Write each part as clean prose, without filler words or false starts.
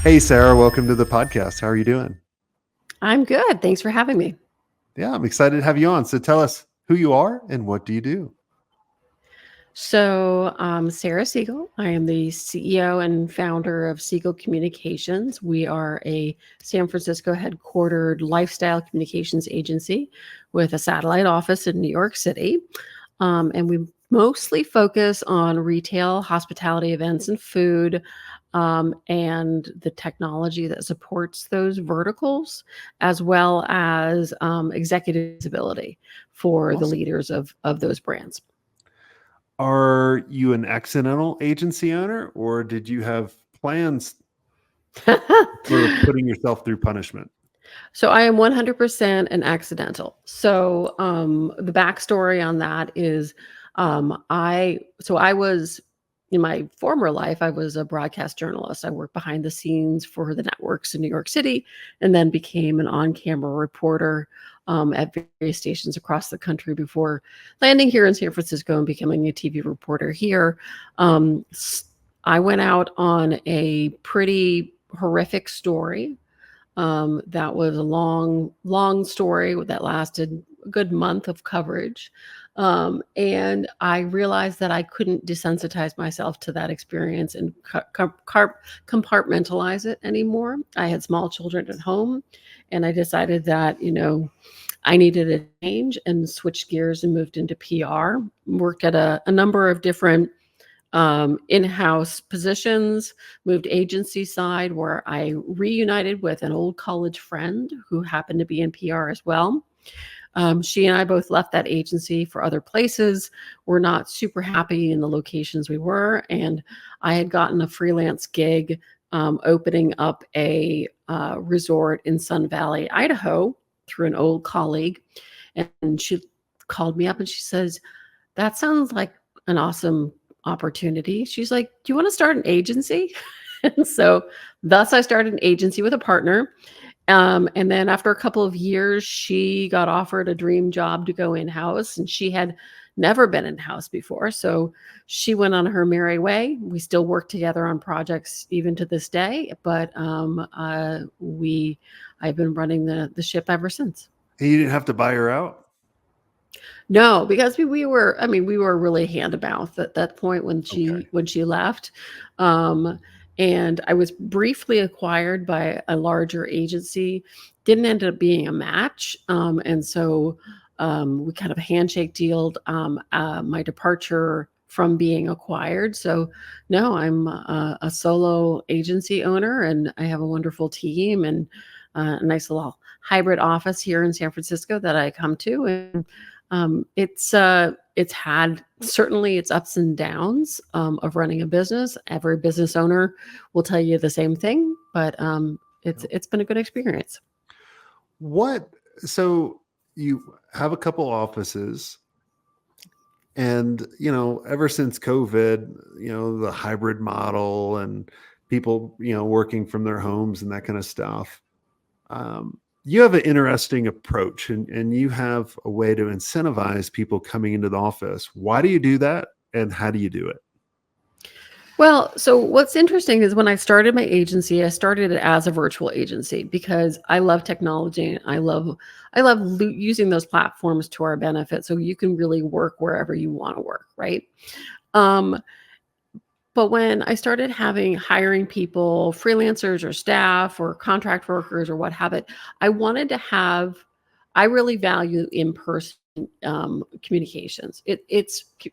Hey, Sarah, welcome to the podcast. How are you doing? I'm good. Thanks for having me. Yeah, I'm excited to have you on. So tell us who you are and what do you do? Sarah Segal. I am the CEO and founder of Segal Communications. We are a San Francisco headquartered lifestyle communications agency with a satellite office in New York City. And we mostly focus on retail, hospitality, events, and food, and the technology that supports those verticals, as well as executive visibility for the Awesome. leaders of those brands. Are you an accidental agency owner or did you have plans for putting yourself through punishment? So I am 100% an accidental. The backstory on that is, I was in my former life, I was a broadcast journalist. I worked behind the scenes for the networks in New York City, and then became an on-camera reporter at various stations across the country before landing here in San Francisco and becoming a TV reporter here. Um, s- I went out on a pretty horrific story. That was a long, long story that lasted a good month of coverage. And I realized that I couldn't desensitize myself to that experience and compartmentalize it anymore. I had small children at home, and I decided that, I needed a change and switched gears and moved into PR. Worked at a number of different in-house positions, moved agency side where I reunited with an old college friend who happened to be in PR as well. She and I both left that agency for other places. We're not super happy in the locations we were, and I had gotten a freelance gig opening up a resort in Sun Valley, Idaho, through an old colleague. And she called me up and she says, "That sounds like an awesome opportunity." She's like, "Do you want to start an agency?" And so, thus, I started an agency with a partner. And then after a couple of years, she got offered a dream job to go in house, and she had never been in house before. So she went on her merry way. We still work together on projects even to this day, but I've been running the ship ever since. And you didn't have to buy her out? No, because we were really hand to mouth at that point when Okay. she left. Um, and I was briefly acquired by a larger agency. Didn't end up being a match. We kind of handshake dealed my departure from being acquired. So no, I'm a solo agency owner, and I have a wonderful team and a nice little hybrid office here in San Francisco that I come to. And it's had certainly its ups and downs of running a business. Every business owner will tell you the same thing, but Yep. it's been a good experience. What, so you have a couple offices and, ever since COVID, the hybrid model and people, working from their homes and that kind of stuff. You have an interesting approach and you have a way to incentivize people coming into the office. Why do you do that? And how do you do it? Well, so what's interesting is when I started my agency, I started it as a virtual agency because I love technology and I love using those platforms to our benefit. So you can really work wherever you want to work, right? Um, But when I started hiring people, freelancers or staff or contract workers or what have it, I wanted to have, I really value in-person communications.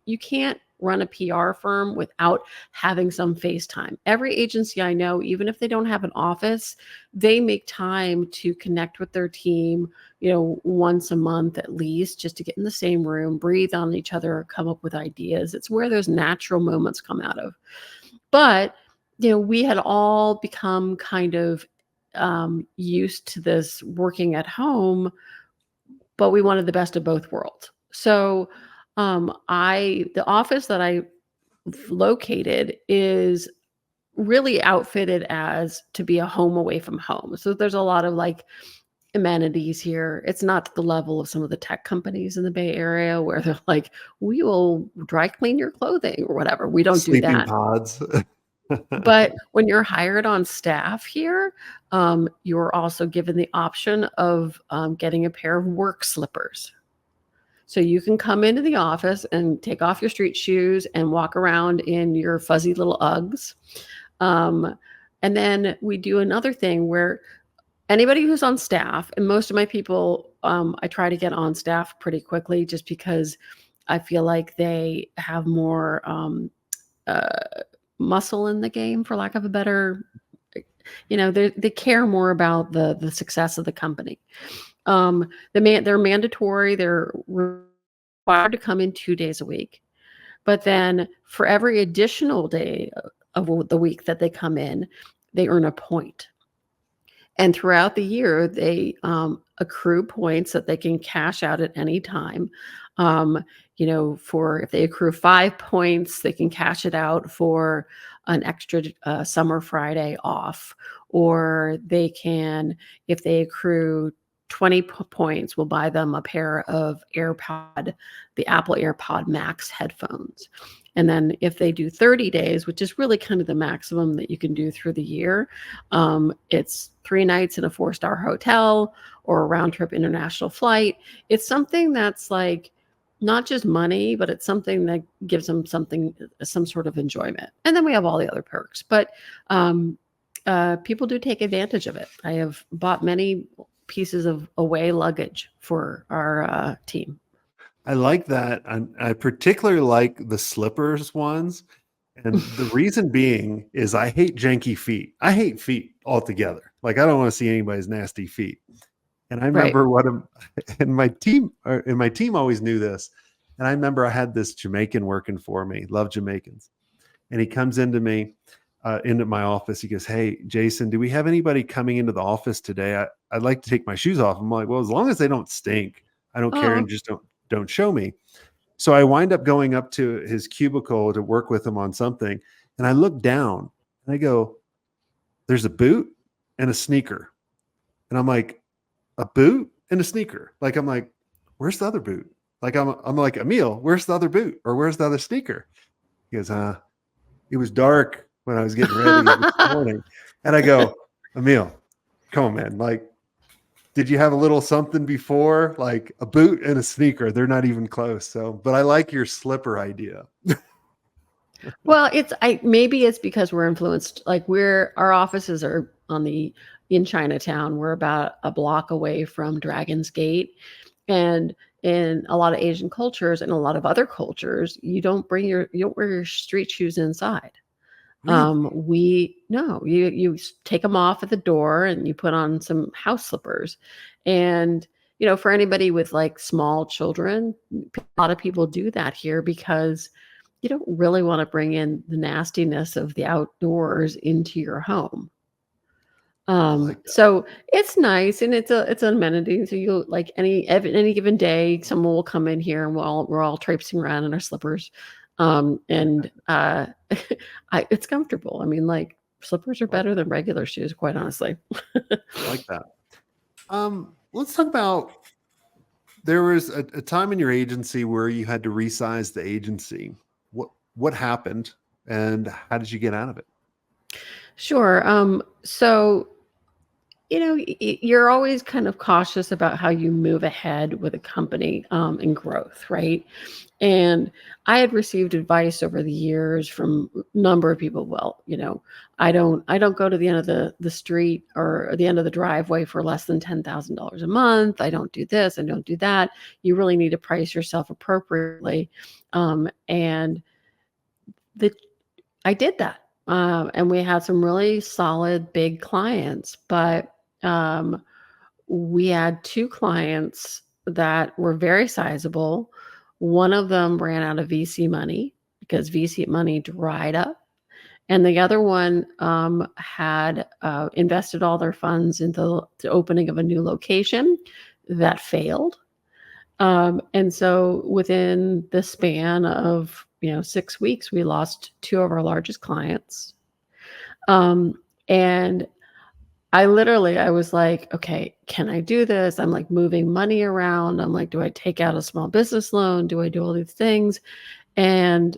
You can't run a PR firm without having some face time. Every agency I know, even if they don't have an office, they make time to connect with their team, once a month at least, just to get in the same room, breathe on each other, come up with ideas. It's where those natural moments come out of. But, we had all become kind of used to this working at home, but we wanted the best of both worlds. So, the office that I located is really outfitted as to be a home away from home. So there's a lot of like amenities here. It's not to the level of some of the tech companies in the Bay Area where they're like, we will dry clean your clothing or whatever. We don't do Sleeping that. pods. But when you're hired on staff here, you're also given the option of getting a pair of work slippers. So you can come into the office and take off your street shoes and walk around in your fuzzy little Uggs. Um, and then we do another thing where anybody who's on staff, and most of my people, I try to get on staff pretty quickly just because I feel like they have more uh, muscle in the game, for lack of a better, they care more about the success of the company. They're mandatory. They're required to come in 2 days a week. But then for every additional day of the week that they come in, they earn a point. And throughout the year, they accrue points that they can cash out at any time. For if they accrue 5 points, they can cash it out for an extra summer Friday off. Or they can, if they accrue 20 points, we'll buy them a pair of the Apple AirPod Max headphones. And then if they do 30 days, which is really kind of the maximum that you can do through the year, it's 3 nights in a 4-star hotel or a round trip international flight. It's something that's like not just money, but it's something that gives them some sort of enjoyment. And then we have all the other perks. But people do take advantage of it. I have bought many pieces of away luggage for our team. I like that. I particularly like the slippers ones. And the reason being is I hate janky feet. I hate feet altogether. Like I don't want to see anybody's nasty feet. And I Right. remember and my team always knew this. And I remember I had this Jamaican working for me, love Jamaicans. And he comes into my office. He goes, "Hey, Jason, do we have anybody coming into the office today? I'd like to take my shoes off." I'm like, "Well, as long as they don't stink, I don't care. And Oh, just don't show me." So I wind up going up to his cubicle to work with him on something. And I look down and I go, "There's a boot and a sneaker." And I'm like, "A boot and a sneaker?" Like, I'm like, "Where's the other boot?" Like, I'm like, "Emil, where's the other boot? Or where's the other sneaker?" He goes, "It was dark when I was getting ready this morning." And I go, "Emil, come on, man. Like, did you have a little something before? Like a boot and a sneaker? They're not even close." So, but I like your slipper idea. well, maybe it's because we're influenced. Like our offices are in Chinatown. We're about a block away from Dragon's Gate, and in a lot of Asian cultures and a lot of other cultures, you don't wear your street shoes inside. Really? You take them off at the door and you put on some house slippers. And, for anybody with like small children, a lot of people do that here because you don't really want to bring in the nastiness of the outdoors into your home. I like that. So it's nice and it's an amenity. So you'll like any given day, someone will come in here and we're all traipsing around in our slippers. And it's comfortable. I mean, like slippers are I like better that. than regular shoes, quite honestly. I like that. Let's talk about there was a time in your agency where you had to resize the agency. What happened and how did you get out of it? Sure. So you're always kind of cautious about how you move ahead with a company in growth, right? And I had received advice over the years from a number of people. Well, I don't go to the end of the street or the end of the driveway for less than $10,000 a month. I don't do this. I don't do that. You really need to price yourself appropriately. And the I did that. And we had some really solid big clients, but um, we had 2 clients that were very sizable. One of them ran out of VC money because VC money dried up, and the other one had invested all their funds into the opening of a new location that failed. And so within the span of 6 weeks, we lost 2 of our largest clients. And I was like, okay, can I do this? I'm like moving money around. I'm like, do I take out a small business loan? Do I do all these things? And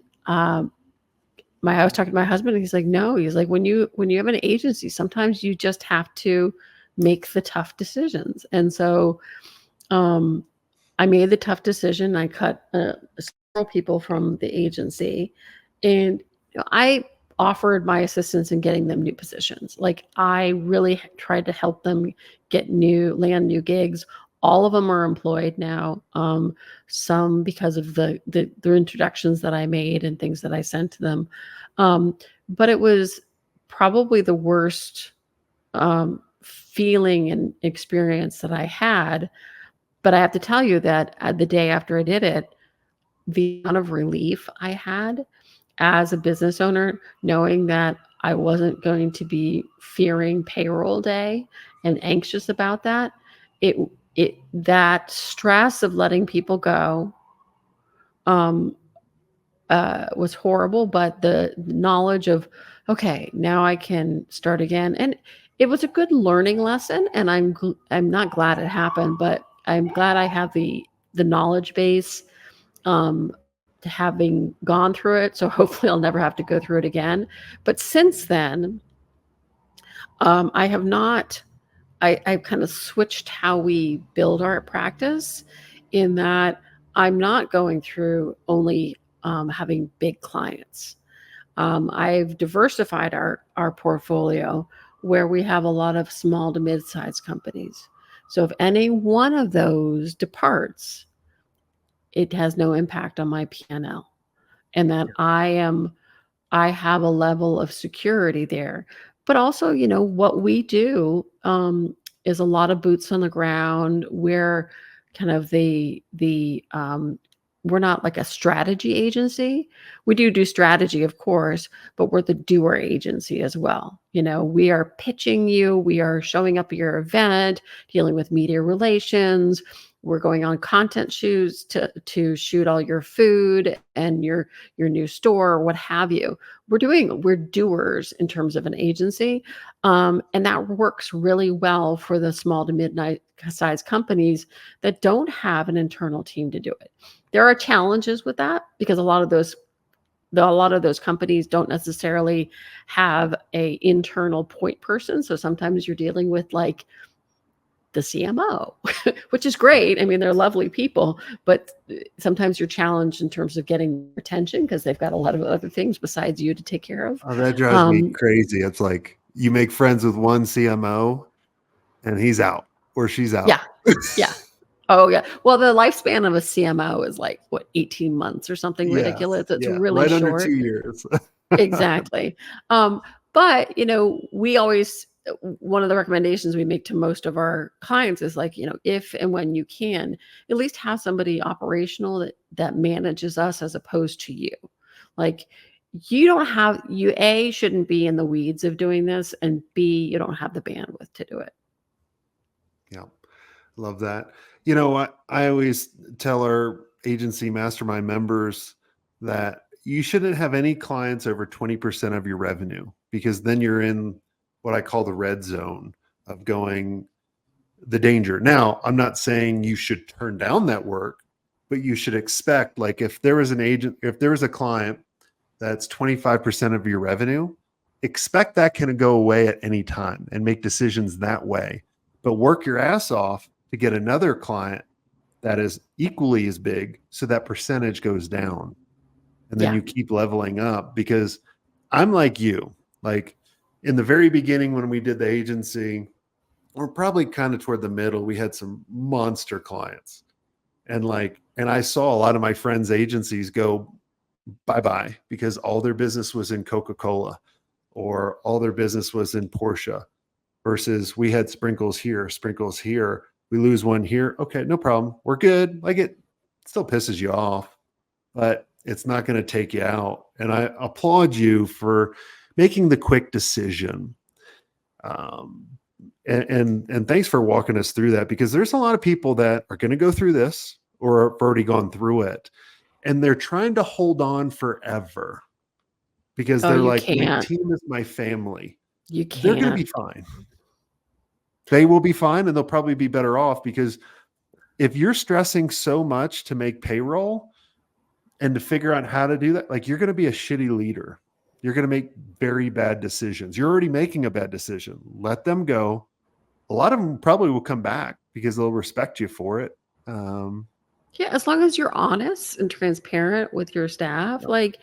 I was talking to my husband, and he's like, no, he's like, when you have an agency, sometimes you just have to make the tough decisions. And so um, I made the tough decision. I cut several people from the agency, and I offered my assistance in getting them new positions. Like I really tried to help them land new gigs. All of them are employed now. Some because of the introductions that I made and things that I sent to them. But it was probably the worst feeling and experience that I had. But I have to tell you that the day after I did it, the amount of relief I had as a business owner, knowing that I wasn't going to be fearing payroll day and anxious about that, it that stress of letting people go um, was horrible. But the knowledge of, okay, now I can start again, and it was a good learning lesson. And I'm not glad it happened, but I'm glad I have the knowledge base to having gone through it. So hopefully I'll never have to go through it again. But since then, I have not. I've kind of switched how we build our practice, in that I'm not going through only having big clients. I've diversified our portfolio, where we have a lot of small to mid-sized companies. So if any one of those departs, it has no impact on my P&L, and that I have a level of security there. But also, what we do is a lot of boots on the ground. We're kind of we're not like a strategy agency. We do strategy, of course, but we're the doer agency as well. We are pitching you, we are showing up at your event, dealing with media relations. We're going on content shoots to shoot all your food and your new store, or what have you. We're doers in terms of an agency. And that works really well for the small to mid-sized companies that don't have an internal team to do it. There are challenges with that, because a lot of those companies don't necessarily have a internal point person. So sometimes you're dealing with like the CMO, which is great. I mean, they're lovely people, but sometimes you're challenged in terms of getting attention, because they've got a lot of other things besides you to take care of. Oh, that drives me crazy. It's like you make friends with one CMO and he's out or she's out. Yeah. Yeah. Oh yeah. Well, the lifespan of a CMO is like what, 18 months or something ridiculous. It's Yeah, really right under short. 2 years. Exactly. But we always, one of the recommendations we make to most of our clients is like, if and when you can, at least have somebody operational that manages us, as opposed to you. Like you shouldn't be in the weeds of doing this, and B, you don't have the bandwidth to do it. Yeah, love that. I always tell our agency mastermind members that you shouldn't have any clients over 20% of your revenue, because then you're in what I call the red zone of going the danger. Now, I'm not saying you should turn down that work, but you should expect, like, if there was a client that's 25% of your revenue, expect that can go away at any time and make decisions that way. But work your ass off to get another client that is equally as big, so that percentage goes down. And then Yeah. you keep leveling up, because I'm like you. Like in the very beginning when we did the agency, or probably kind of toward the middle, we had some monster clients. And I saw a lot of my friends' agencies go bye-bye, because all their business was in Coca-Cola or all their business was in Porsche, versus we had sprinkles here, sprinkles here. We lose one here. Okay, no problem. We're good. Like, it still pisses you off, but it's not going to take you out. And I applaud you for making the quick decision. And thanks for walking us through that, because there's a lot of people that are going to go through this or have already gone through it, and they're trying to hold on forever, because Oh, they're you like, my can't. team is my family. You They're going to be can't. fine. They will be fine, and they'll probably be better off, because if you're stressing so much to make payroll and to figure out how to do that, like, you're going to be a shitty leader. You're going to make very bad decisions. You're already making a bad decision. Let them go. A lot of them probably will come back because they'll respect you for it. Yeah, as long as you're honest and transparent with your staff, like,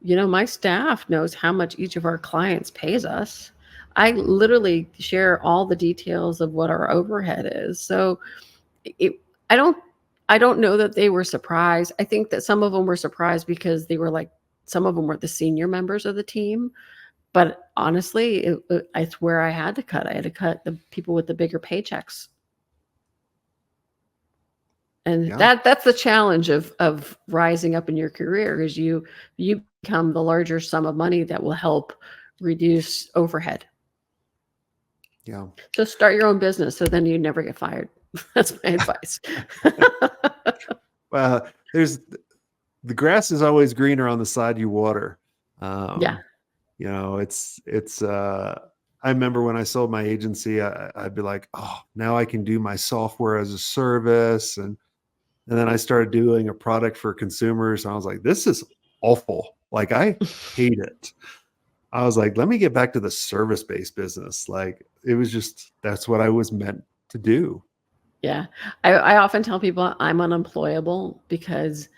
my staff knows how much each of our clients pays us. I literally share all the details of what our overhead is. So it, I don't, I don't know that they were surprised. I think that some of them were surprised because some of them were the senior members of the team. But honestly, it's where I had to cut. I had to cut the people with the bigger paychecks. And Yeah. that's the challenge of rising up in your career, is you become the larger sum of money that will help reduce overhead. Yeah. So start your own business, so then you never get fired. That's my advice. Well, the grass is always greener on the side you water. Yeah. I remember when I sold my agency, I'd be like, oh, now I can do my software as a service. And then I started doing a product for consumers. And I was like, this is awful. Like, I hate it. I was like, let me get back to the service-based business. Like, it was just, that's what I was meant to do. Yeah. I often tell people I'm unemployable because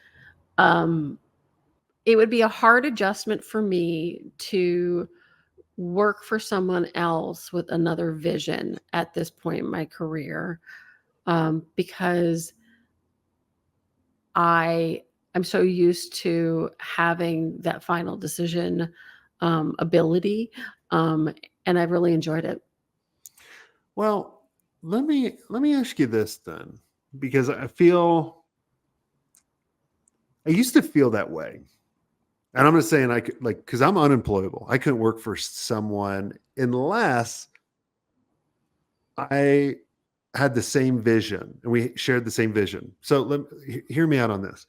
it would be a hard adjustment for me to work for someone else with another vision at this point in my career, because I'm so used to having that final decision ability, and I've really enjoyed it. Well, let me ask you this then, because I used to feel that way. And I'm not saying I could, like, because I'm unemployable. I couldn't work for someone unless I had the same vision and we shared the same vision. So hear me out on this.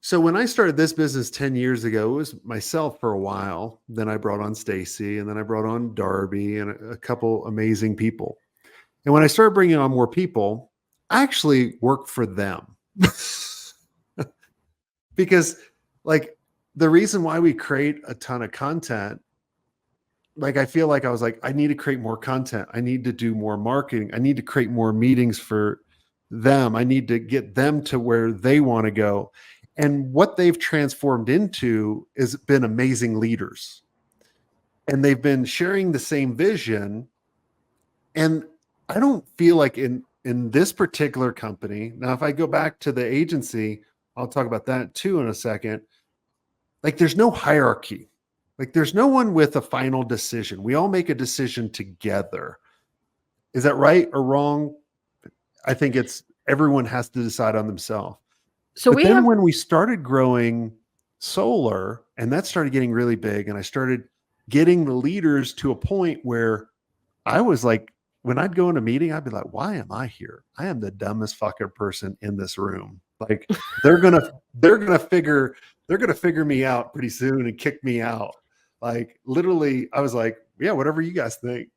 So when I started this business 10 years ago, it was myself for a while. Then I brought on Stacy, and then I brought on Darby and a couple amazing people. And when I started bringing on more people, I actually worked for them. Because, like, the reason why we create a ton of content, like, I feel like I was like, I need to create more content. I need to do more marketing. I need to create more meetings for them. I need to get them to where they want to go. And what they've transformed into has been amazing leaders. And they've been sharing the same vision. And I don't feel like in this particular company, now if I go back to the agency, I'll talk about that too in a second. Like, there's no hierarchy. Like, there's no one with a final decision. We all make a decision together. Is that right or wrong? I think it's everyone has to decide on themselves. So But we then have when we started growing solar and that started getting really big, and I started getting the leaders to a point where I was like, when I'd go in a meeting, I'd be like, why am I here? I am the dumbest fucking person in this room. Like, they're gonna figure me out pretty soon and kick me out. Like, literally, I was like, yeah, whatever you guys think.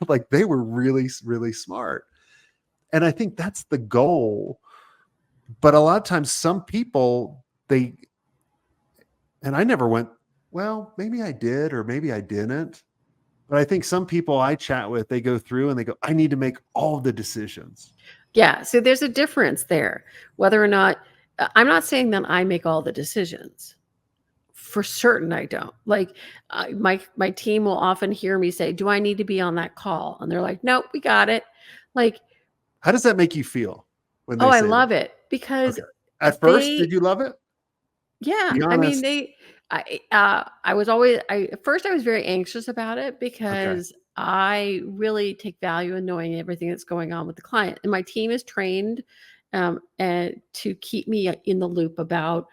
Like, they were really, really smart. And I think that's the goal. But a lot of times some people, and I never went, well, maybe I did, or maybe I didn't. But I think some people I chat with, they go through and they go, I need to make all the decisions. Yeah, so there's a difference there. Whether or not I'm not saying that I make all the decisions. For certain, I don't. Like, my team will often hear me say, "Do I need to be on that call?" And they're like, "Nope, we got it." Like, How does that make you feel when oh, they I say that? love it because Okay. At first, did they, you love it? yeah. Be I mean, honest. I was always, at first I was very anxious about it Okay. because I really take value in knowing everything that's going on with the client, and my team is trained and to keep me in the loop about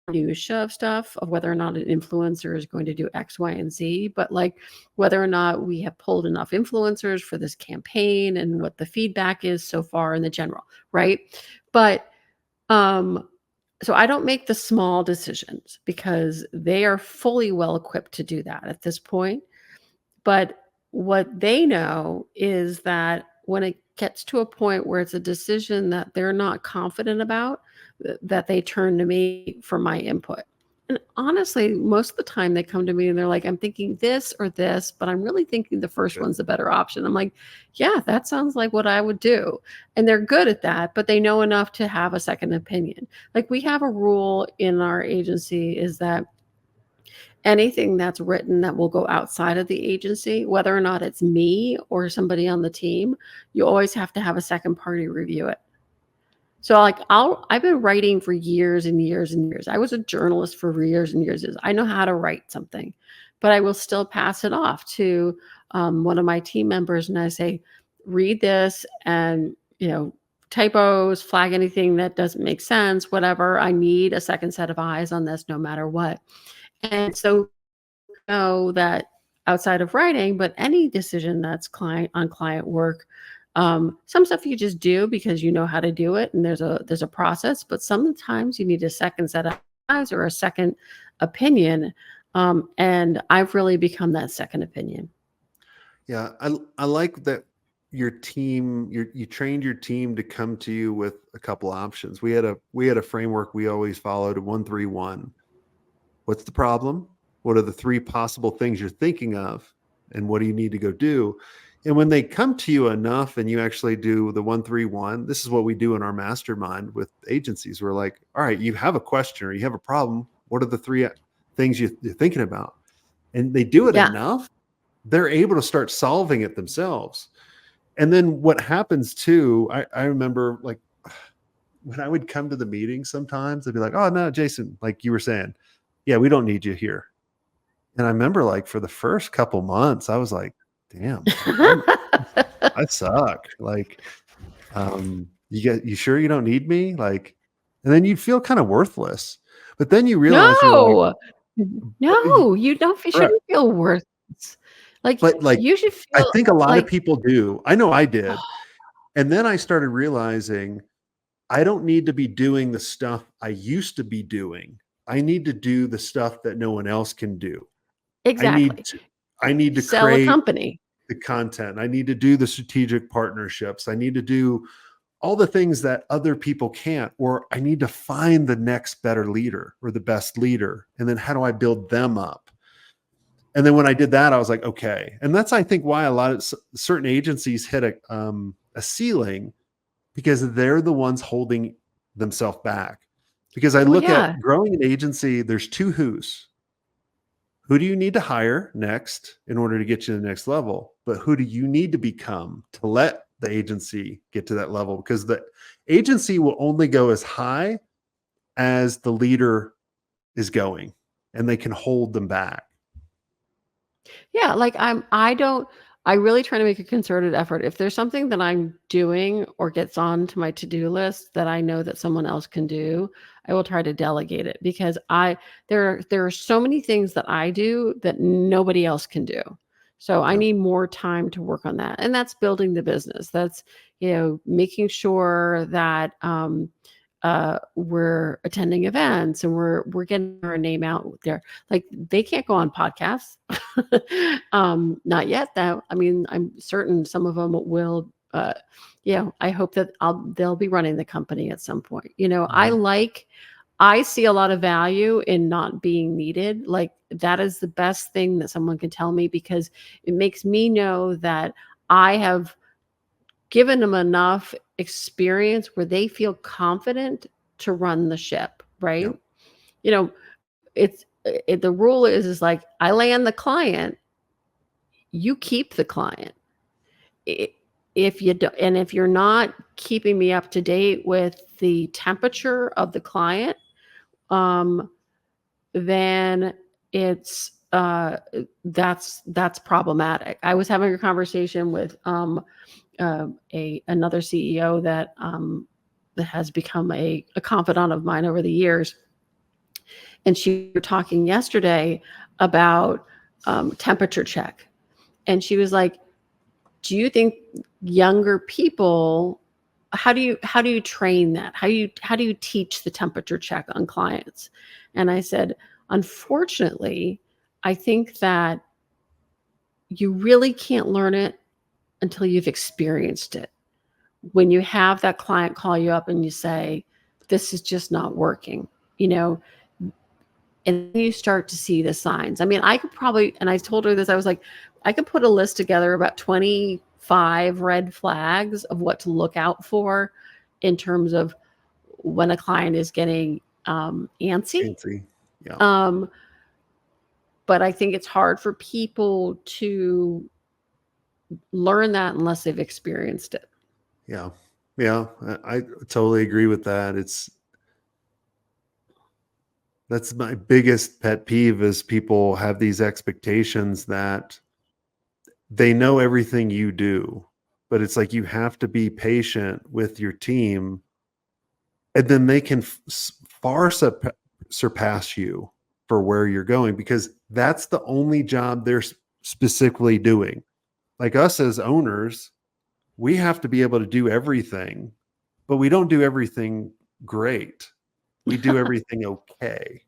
minutia of stuff of whether or not an influencer is going to do X, Y, and Z, but like whether or not we have pulled enough influencers for this campaign and what the feedback is so far in the general, right? But so I don't make the small decisions because they are fully well equipped to do that at this point. But what they know is that when it gets to a point where it's a decision that they're not confident about, that they turn to me for my input. And honestly, most of the time they come to me and they're like, I'm thinking this or this, but I'm really thinking the first Good. one's the better option. I'm like, yeah, that sounds like what I would do. And they're good at that, but they know enough to have a second opinion. Like we have a rule in our agency is that anything that's written that will go outside of the agency, whether or not it's me or somebody on the team, you always have to have a second party review it. So like I've been writing for years and years and years. I was a journalist for years and years. I know how to write something, but I will still pass it off to one of my team members, and I say, read this, and typos, flag anything that doesn't make sense, whatever. I need a second set of eyes on this, no matter what. And so know that outside of writing, but any decision that's client work, some stuff you just do because you know how to do it, and there's a process. But sometimes you need a second set of eyes or a second opinion, and I've really become that second opinion. Yeah, I like that your team, you trained your team to come to you with a couple options. We had a framework we always followed, 1-3-1. What's the problem? What are the three possible things you're thinking of? And what do you need to go do? And when they come to you enough and you actually do the 1-3-1, this is what we do in our mastermind with agencies. We're like, all right, you have a question or you have a problem. What are the three things you're thinking about? And they do it Yeah. enough, they're able to start solving it themselves. And then what happens too, I remember like when I would come to the meeting, sometimes they'd be like, oh no, Jason, like you were saying, yeah, we don't need you here. And I remember like for the first couple months, I was like, damn, like I suck. Like, you sure you don't need me? Like, and then you'd feel kind of worthless. But then you realize you're like, No, but, no, you don't. You right. shouldn't feel worse. Like But like, you should I feel think a lot of like, people do. I know I did. And then I started realizing I don't need to be doing the stuff I used to be doing. I need to do the stuff that no one else can do. I need exactly, to I need to sell a create company. the content. I need to do the strategic partnerships. I need to do all the things that other people can't, or I need to find the next better leader or the best leader. And then how do I build them up? And then when I did that, I was like, okay. And that's, I think, why a lot of certain agencies hit a ceiling, because they're the ones holding themselves back. Because I Well, look yeah. at growing an agency, there's two who's. Who do you need to hire next in order to get you to the next level? But who do you need to become to let the agency get to that level? Because the agency will only go as high as the leader is going, and they can hold them back. Yeah, like I really try to make a concerted effort. If there's something that I'm doing or gets on to my to-do list that I know that someone else can do, I will try to delegate it, because there are so many things that I do that nobody else can do. So I Yeah. need more time to work on that. And that's building the business. That's, making sure that we're attending events and we're getting our name out there. Like they can't go on podcasts. Not yet, though. I mean, I'm certain some of them will. I hope that they'll be running the company at some point. Mhm. I see a lot of value in not being needed. Like that is the best thing that someone can tell me, because it makes me know that I have given them enough experience where they feel confident to run the ship, right? Yep. You know, the rule is like I land the client, you keep the client. I- If you do, and if you're not keeping me up to date with the temperature of the client, um, then it's that's problematic. I was having a conversation with a another CEO that has become a confidant of mine over the years, and she were talking yesterday about temperature check, and she was like, "Do you think younger people? How do you train that? How do you teach the temperature check on clients?" And I said, "Unfortunately, I think that you really can't learn it until you've experienced it. When you have that client call you up and you say, 'This is just not working,' you know, And then you start to see the signs. I mean, I could probably, and I told her this, I was like, I could put a list together about 25 red flags of what to look out for in terms of when a client is getting antsy. Fancy. Yeah. Um, but I think it's hard for people to learn that unless they've experienced it. Yeah. Yeah. I totally agree with that. That's my biggest pet peeve is people have these expectations that they know everything you do, but it's like you have to be patient with your team, and then they can far surpass you for where you're going, because that's the only job they're specifically doing. Like us as owners, we have to be able to do everything, but we don't do everything great. We do everything okay.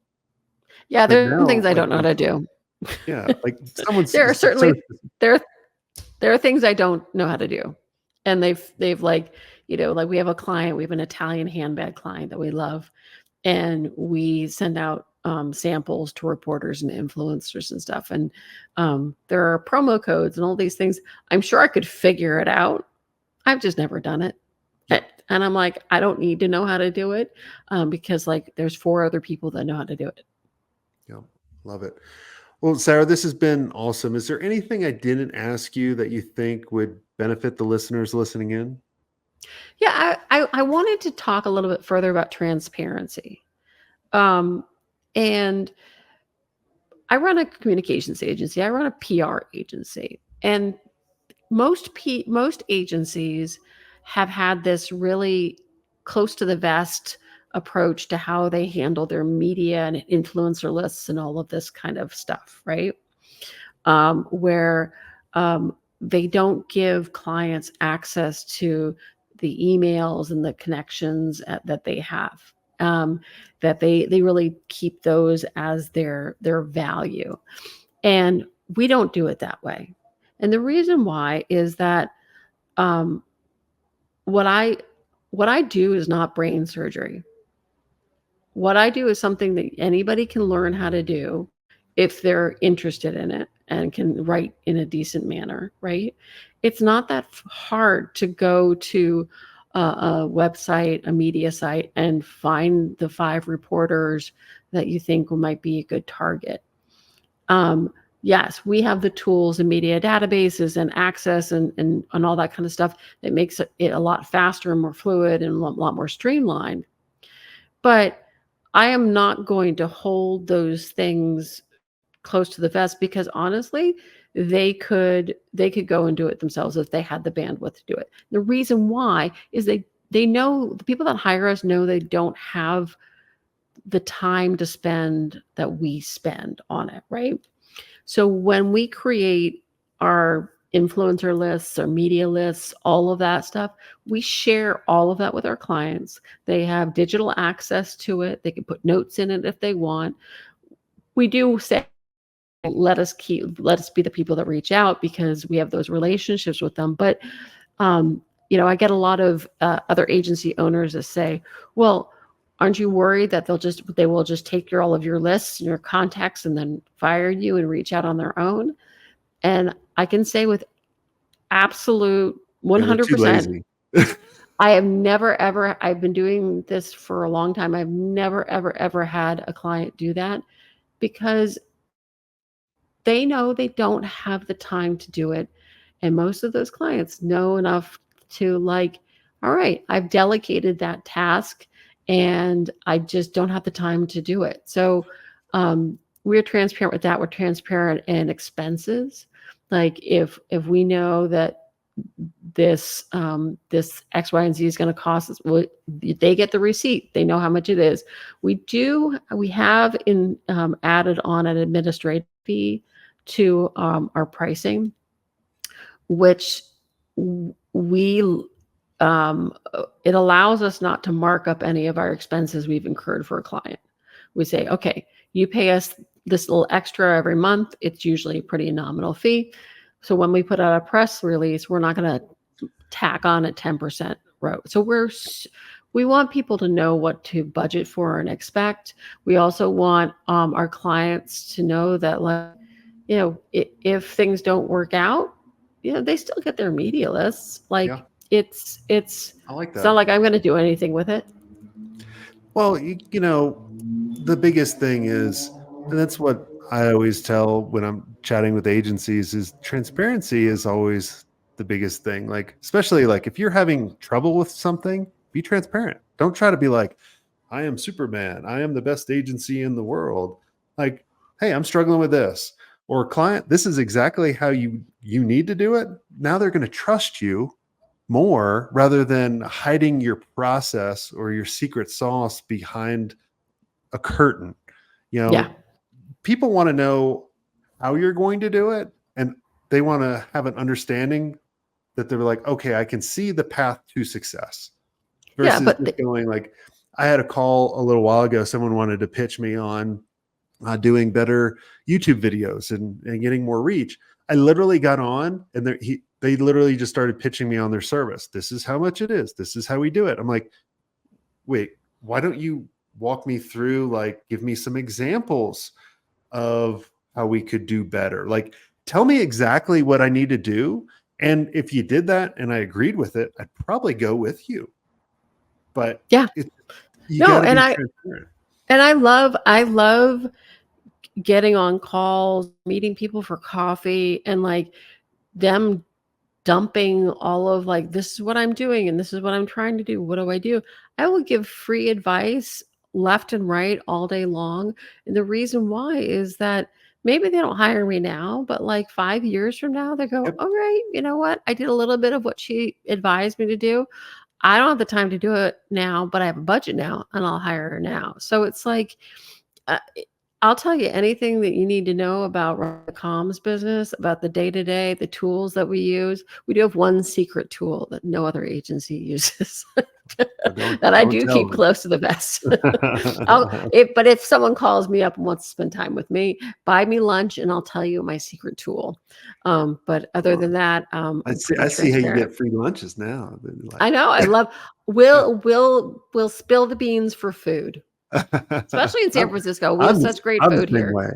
Yeah, But there are some things now, I like, don't know how to do. yeah, like someone's There are so certainly there there are things I don't know how to do. And they've like, like we have a client, we have an Italian handbag client that we love, and we send out samples to reporters and influencers and stuff. And there are promo codes and all these things. I'm sure I could figure it out. I've just never done it. And I'm like, I don't need to know how to do it because like there's 4 other people that know how to do it. Yeah, love it. Well, Sarah, this has been awesome. Is there anything I didn't ask you that you think would benefit the listeners listening in? Yeah, I wanted to talk a little bit further about transparency. And I run a communications agency. I run a PR agency, and most agencies have had this really close to the vest approach to how they handle their media and influencer lists and all of this kind of stuff, right? Where they don't give clients access to the emails and the connections that they have. That they really keep those as their value, and we don't do it that way. And the reason why is that um, what I do is not brain surgery. What I do is something that anybody can learn how to do if they're interested in it and can write in a decent manner, right? It's not that hard to go to a website, a media site, and find the 5 reporters that you think might be a good target. Yes, we have the tools and media databases and access and all that kind of stuff that makes it a lot faster and more fluid and a lot more streamlined. But I am not going to hold those things close to the vest because honestly, they could go and do it themselves if they had the bandwidth to do it. The reason why is they know the people that hire us know they don't have the time to spend that we spend on it, right? So when we create our influencer lists, our media lists, all of that stuff, we share all of that with our clients. They have digital access to it. They can put notes in it if they want. We do say, let us be the people that reach out because we have those relationships with them. But, I get a lot of other agency owners that say, well, aren't you worried that they will just take all of your lists and your contacts and then fire you and reach out on their own? And I can say with absolute Yeah, they're too 100%, lazy. I have never, ever, I've been doing this for a long time. I've never, ever, ever had a client do that because they know they don't have the time to do it. And most of those clients know enough to like, all right, I've delegated that task and I just don't have the time to do it. So we're transparent with that. We're transparent in expenses. Like if we know that this X, Y, and Z is going to cost us, well, they get the receipt. They know how much it is. We have added on an administrative fee to our pricing, which we it allows us not to mark up any of our expenses we've incurred for a client. We say, okay, you pay us this little extra every month. It's usually a pretty nominal fee. So when we put out a press release, we're not going to tack on a 10% row. So we want people to know what to budget for and expect. We also want our clients to know that, like, if things don't work out, they still get their media lists. Yeah, Like, it's I like not that. like I'm going to do anything with it. Well, the biggest thing is, and that's what I always tell when I'm chatting with agencies, is transparency is always the biggest thing. Like, especially like if you're having trouble with something, be transparent. Don't try to be like, I am Superman. I am the best agency in the world. Like, hey, I'm struggling with this. Or client, this is exactly how you need to do it. Now they're going to trust you more rather than hiding your process or your secret sauce behind a curtain. You Yeah. know, people want to know how you're going to do it, and they want to have an understanding that they're like, okay, I can see the path to success Yeah. versus just going like, I had a call a little while ago. Someone wanted to pitch me on doing better YouTube videos and getting more reach. I literally got on and they literally just started pitching me on their service. This is how much it is. This is how we do it. I'm like, wait, why don't you walk me through, like, give me some examples of how we could do better? Like, tell me exactly what I need to do. And if you did that and I agreed with it, I'd probably go with you. But Yeah. you No, got to and be I transparent. and I love getting on calls, meeting people for coffee, and like them dumping all of, like, this is what I'm doing and this is what I'm trying to do. What do I do? I will give free advice left and right all day long. And the reason why is that maybe they don't hire me now, but like 5 years from now, they go, Yep. all right, you know what? I did a little bit of what she advised me to do. I don't have the time to do it now, but I have a budget now and I'll hire her now. So it's like, uh, I'll tell you anything that you need to know about running the comms business, about the day to day, the tools that we use. We do have one secret tool that no other agency uses that I Don't do tell keep me. close to the vest. But if someone calls me up and wants to spend time with me, buy me lunch and I'll tell you my secret tool. But other than that, I'm pretty I see how you transparent. get free lunches now. I Like, know. I love. We'll spill the beans for food, especially in San I'm, Francisco. We have such great I'm the food same here. way.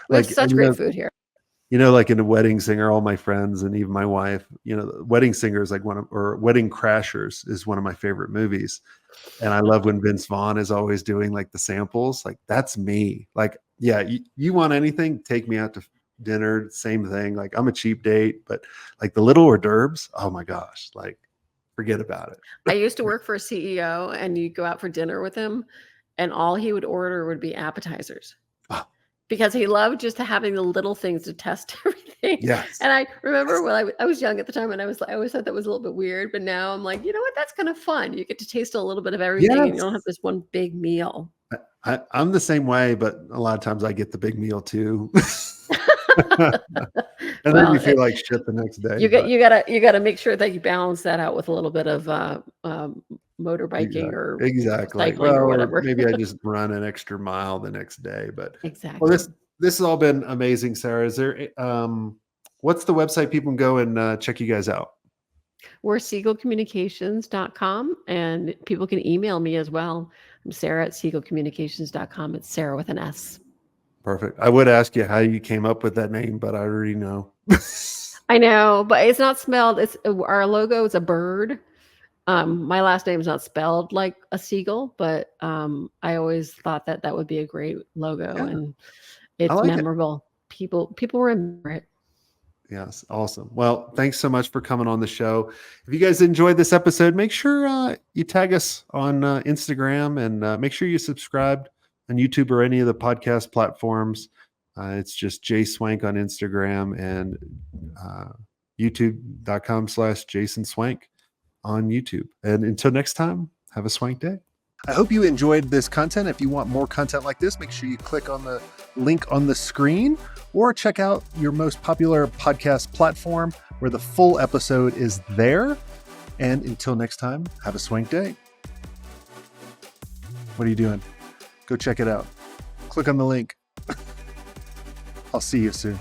We have Like, such great food here. like in a wedding singer, all my friends and even my wife, Wedding Singer is like or Wedding Crashers is one of my favorite movies. And I love when Vince Vaughn is always doing like the samples. Like, that's me. Like, yeah, you want anything, take me out to dinner. Same thing. Like, I'm a cheap date, but like the little hors d'oeuvres, oh my gosh, like, forget about I it. used to work for a CEO, and you go out for dinner with him, and all he would order would be appetizers Oh, because he loved just having the little things to test everything. yes. And I remember when I was young at the time, and I always thought that was a little bit weird, but now I'm like, you know what? That's kind of fun. You get to taste a little bit of everything, and you Yes. don't have this one big meal. I'm the same way, but a lot of times I get the big meal too. And then you Well, feel like shit the next day, you but gotta make sure that you balance that out with a little bit of motorbiking or exactly. cycling Well, or or whatever. maybe I just run an extra mile the next day. But well, Exactly. this has all been amazing, Sarah. Is there what's the website people can go and check you guys out? We're segalcommunications.com, and people can email me as well. I'm Sarah at segalcommunications.com. It's Sarah with an S. Perfect. I would ask you how you came up with that name, but I already know. I know, but it's not spelled. It's our logo is a bird. My last name is not spelled like a seagull, but I always thought that that would be a great logo, Yeah, and I it's like it. memorable. People remember it. Yes, awesome. Well, thanks so much for coming on the show. If you guys enjoyed this episode, make sure you tag us on Instagram and make sure you subscribe on YouTube or any of the podcast platforms. It's just Jay Swank on Instagram and youtube.com/Jason Swank on YouTube. And until next time, have a swank day. I hope you enjoyed this content. If you want more content like this, make sure you click on the link on the screen or check out your most popular podcast platform where the full episode is there. And until next time, have a swank day. What are you doing? Go check it out. Click on the link. I'll see you soon.